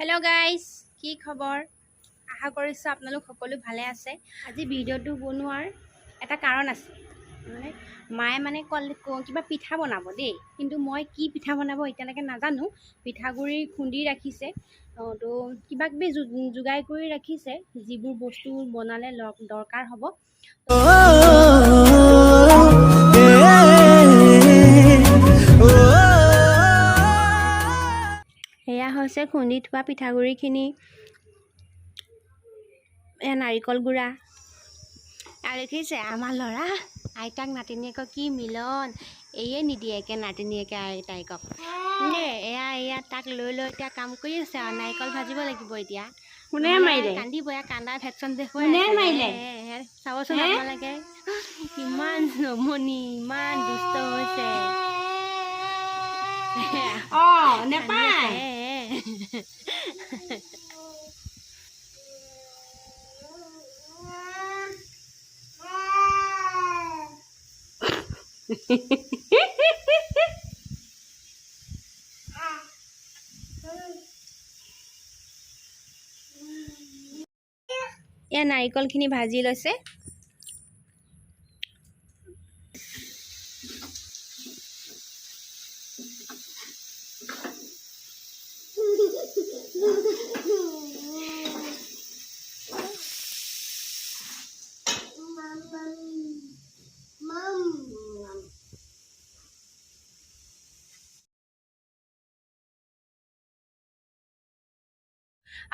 Hello' guys, কি খবৰ? আশা কৰিছোঁ আপোনালোক সকলো ভালে আছে। আজি ভিডিঅ'টো বনোৱাৰ এটা কাৰণ আছে। মায়ে কিবা পিঠা বনাব দেই, কিন্তু মই কি পিঠা বনাব এতিয়ালৈকে নাজানো। পিঠাগুড়ি খুন্দি ৰাখিছে, তো কিবা কিবি যোগাৰ কৰি ৰাখিছে, যিবোৰ বস্তু বনালে দৰকাৰ হ'ব। এয়া হৈছে খুন্দি থোৱা পিঠাগুড়িখিনি, এয়া নাৰিকল গুড়া। আৰু দেখিছে আমাৰ ল'ৰা আইতাক নাতিনীয়েকৰ কি মিলন, এয়ে নিদিয়ে একে নাতিনীয়েকে আইতাকক দেই। এয়া তাক লৈ এতিয়া কাম কৰি আছে আৰু নাৰিকল ভাজিব লাগিব এতিয়া। কোনে মাৰিলে? কান্দিব, এয়া কান্দা ভেকশ্যন দেখুৱাই মাৰিলে চাবচোন আপোনালোকে। ইমান নমনি, ইমান দুষ্ট হৈছে। নেপায় এয়া নাৰিকলখিনি ভাজি লৈছে।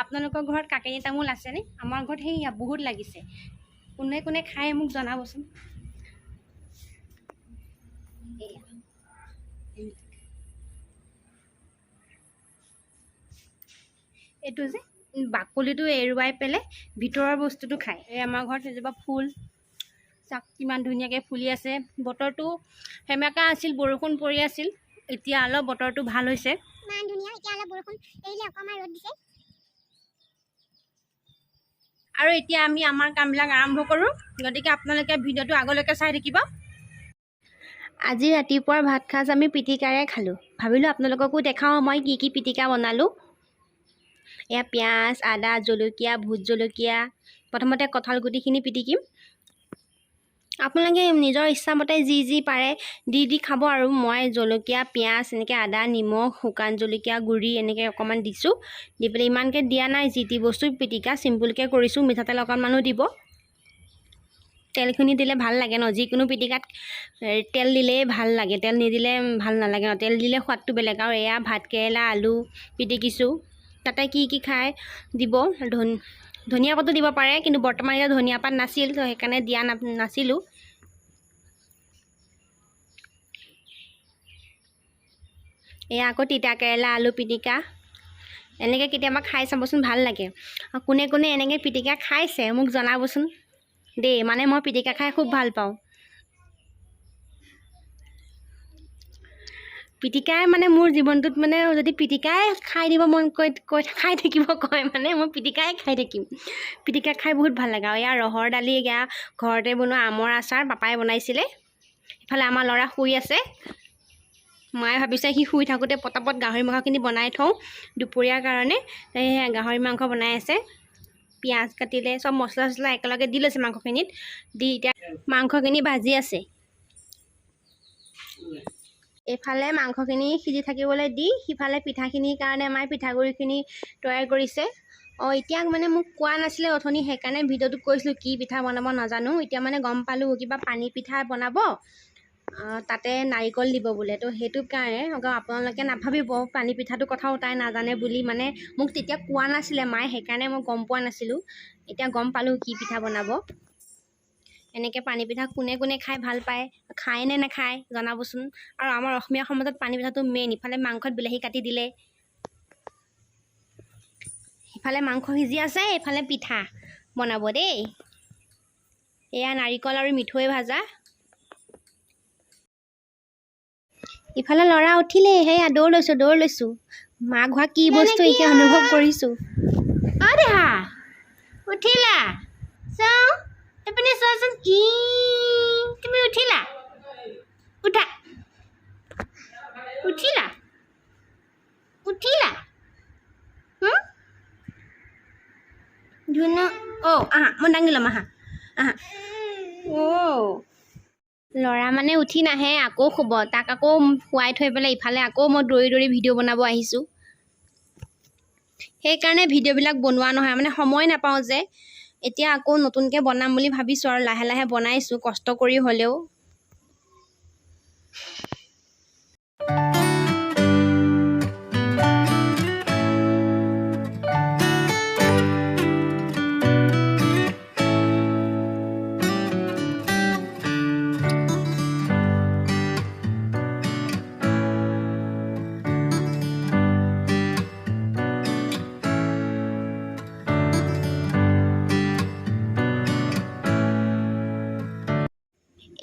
আপোনালোকৰ ঘৰত কাকেৰি তামোল আছেনে? আমাৰ ঘৰত সেয়া বহুত লাগিছে। কোনে কোনে খায় মোক জনাবচোন। এইটো যে বাকলিটো এৰুৱাই পেলাই ভিতৰৰ বস্তুটো খায়। এই আমাৰ ঘৰত এজোপা ফুল চাওক কিমান ধুনীয়াকৈ ফুলি আছে। বতৰটো সেমেকা আছিল, বৰষুণ পৰি আছিল, এতিয়া অলপ বতৰটো ভাল হৈছে। ইমান ধুনীয়া, এতিয়া অলপ বৰষুণ এৰিলে, অকণমান ৰ'দ দিছে। আৰু এতিয়া আমি আমাৰ কামবিলাক আৰম্ভ কৰোঁ, গতিকে আপোনালোকে ভিডিঅ'টো আগলৈকে চাই থাকিব। আজি ৰাতিপুৱাৰ ভাত সাঁজ আমি পিটিকাৰে খালোঁ। ভাবিলোঁ আপোনালোককো দেখাওঁ মই কি কি পিটিকা বনালোঁ। এয়া পিঁয়াজ, আদা, জলকীয়া, ভোট জলকীয়া। প্ৰথমতে কঁঠাল গুটিখিনি পিটিকিম। আপোনালোকে নিজৰ ইচ্ছামতে যি পাৰে দি খাব। আৰু মই জলকীয়া, পিঁয়াজ, এনেকৈ আদা, নিমখ, শুকান জলকীয়া গুড়ি এনেকৈ অকণমান দিছোঁ। দি পেলাই ইমানকৈ দিয়া নাই, যি বস্তু পিটিকা চিম্পুলকৈ কৰিছোঁ। মিঠাতেল অকণমানো দিব। তেলখিনি দিলে ভাল লাগে ন, যিকোনো পিটিকাত তেল দিলেই ভাল লাগে, তেল নিদিলে ভাল নালাগে ন। তেল দিলে সোৱাদটো বেলেগ। আৰু এয়া ভাতকেৰেলা, আলু পিটিকিছোঁ। তাতে কি খাই দিব, ধনিয়া পাতো দিব পাৰে, কিন্তু বৰ্তমান এতিয়া ধনিয়া পাত নাছিল, তো সেইকাৰণে দিয়া নাছিলোঁ। এয়া আকৌ তিতা কেৰেলা, আলু পিটিকা। এনেকৈ কেতিয়াবা খাই চাবচোন, ভাল লাগে। আৰু কোনে কোনে এনেকৈ পিটিকা খাইছে মোক জনাবচোন দেই। মই পিটিকা খাই খুব ভাল পাওঁ। পিটিকাই মোৰ জীৱনটোত যদি পিটিকাই খাই দিব মন খাই থাকিব কয়, মই পিটিকাই খাই থাকিম। পিটিকা খাই বহুত ভাল লাগে। আৰু এয়া ৰহৰ দালি, এয়া ঘৰতে বনোৱা আমৰ আচাৰ পাপাই বনাইছিলে। ইফালে আমাৰ ল'ৰা শুই আছে। মায়ে ভাবিছে সি শুই থাকোঁতে পটাপট গাহৰি মাংসখিনি বনাই থওঁ দুপৰীয়াৰ কাৰণে। সেয়া গাহৰি মাংস বনাই আছে। পিঁয়াজ কাটিলে, চব মছলা চছলা একেলগে দি লৈছে মাংসখিনিত। দি এতিয়া মাংসখিনি ভাজি আছে। এইফালে মাংসখিনি সিজি থাকিবলৈ দি, সিফালে পিঠাখিনিৰ কাৰণে মায়ে পিঠাগুড়িখিনি তৈয়াৰ কৰিছে। এতিয়া মোক কোৱা নাছিলে অথনি, সেইকাৰণে ভিডিঅ'টোত কৈছিলোঁ কি পিঠা বনাব নাজানো। এতিয়া গম পালোঁ কিবা পানী পিঠা বনাব, তাতে নাৰিকল দিব বোলে। তো সেইটো কাৰণে আপোনালোকে নাভাবিব পানী পিঠাটোৰ কথাও তাই নাজানে বুলি। মোক তেতিয়া কোৱা নাছিলে মায়ে, সেইকাৰণে মই গম পোৱা নাছিলোঁ। এতিয়া গম পালোঁ কি পিঠা বনাব। এনেকৈ পানী পিঠা কোনে কোনে খাই ভাল পায়, খায় নে নাখায় জনাবচোন। আৰু আমাৰ অসমীয়া সমাজত পানী পিঠাটো মেইন। ইফালে মাংসত বিলাহী কাটি দিলে, ইফালে মাংস সিজি আছে, এইফালে পিঠা বনাব দেই। এয়া নাৰিকল আৰু মিঠৈ ভাজা। ইফালে ল'ৰা উঠিলেই, সেয়া দৌৰ লৈছোঁ। মাক হোৱা কি বস্তু এতিয়া অনুভৱ কৰিছোঁ। দেহা উঠিলা? চাওঁ এইপিনে চোৱাচোন। তুমি উঠিলা? উঠা। উঠিলা? ধুনু আহা মই দাঙি ল'ম আহা আহা ল'ৰা মানে উঠি নাহে আকৌ শুব তাক আকৌ শুৱাই থৈ পেলাই ইফালে আকৌ মই দৌৰি দৌৰি ভিডিঅ' বনাব আহিছোঁ সেইকাৰণে ভিডিঅ'বিলাক বনোৱা নহয় মানে সময় নাপাওঁ যে এতিয়া আকৌ নতুনকৈ বনাম বুলি ভাবিছোঁ আৰু লাহে লাহে বনাইছোঁ কষ্ট কৰি হ'লেও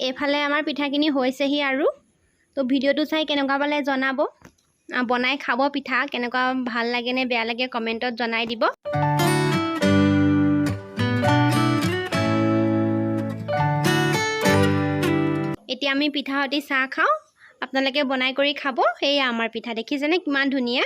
এইফালে আমাৰ পিঠাখিনি হৈছেহি আৰু তো ভিডিঅ'টো চাই কেনেকুৱা পালে জনাব বনাই খাব পিঠা কেনেকুৱা ভাল লাগে নে বেয়া লাগে কমেণ্টত জনাই দিব এতিয়া আমি পিঠা সৈতে চাহ খাওঁ আপোনালোকে বনাই কৰি খাব সেয়া আমাৰ পিঠা দেখিছেনে কিমান ধুনীয়া